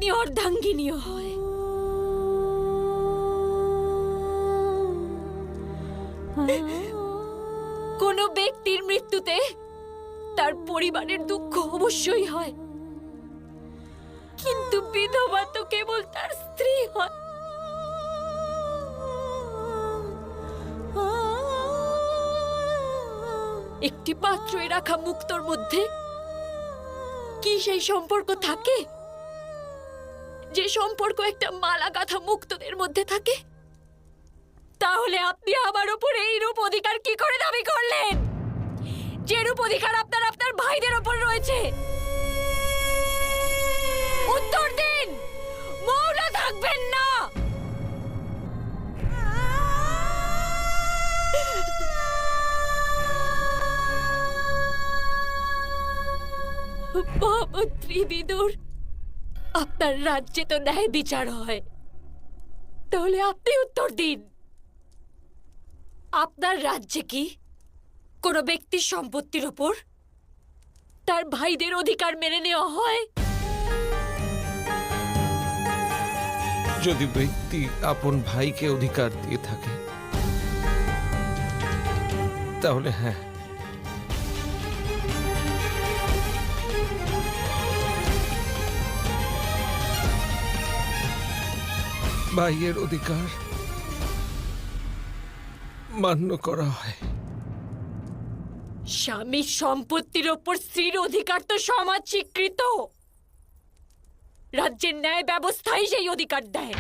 পত্নী অর্ধাঙ্গিনীও হয়। কোনো ব্যক্তির মৃত্যুতে তার পরিবারের দুঃখ অবশ্যই হয়, কিন্তু বিধবা তো কেবল তার স্ত্রী হয়। একটি পাত্রে রাখা মুক্তোর মধ্যে কি সেই সম্পর্ক থাকে যে সম্পর্ক একটা মালা গাঁথা মুক্তদের মধ্যে থাকে? তাহলে আপনি আমার উপর এইরূপ অধিকার কি করে দাবি করলেন, যেরূপ অধিকার আপনার আপনার ভাইদের ওপর রয়েছে? উত্তর দিন, মৌন থাকবেন না। মহামন্ত্রী বিদুর, আপনার রাজ্যে তো ন্যায় বিচার হয়, তাহলে আপনি উত্তর দিন। আপনার রাজ্যে কি কোনো ব্যক্তির সম্পত্তির ওপর তার ভাইদের অধিকার মেনে নেওয়া হয়? যদি ব্যক্তি আপন ভাইকে অধিকার দিয়ে থাকে তাহলে হ্যাঁ, ভাইয়ের অধিকার মান্য করা হয়। স্বামীর সম্পত্তির ওপর স্ত্রীর অধিকার তো সমাজ স্বীকৃত। রাজ্যের ন্যায় ব্যবস্থাই সেই অধিকার দেয়।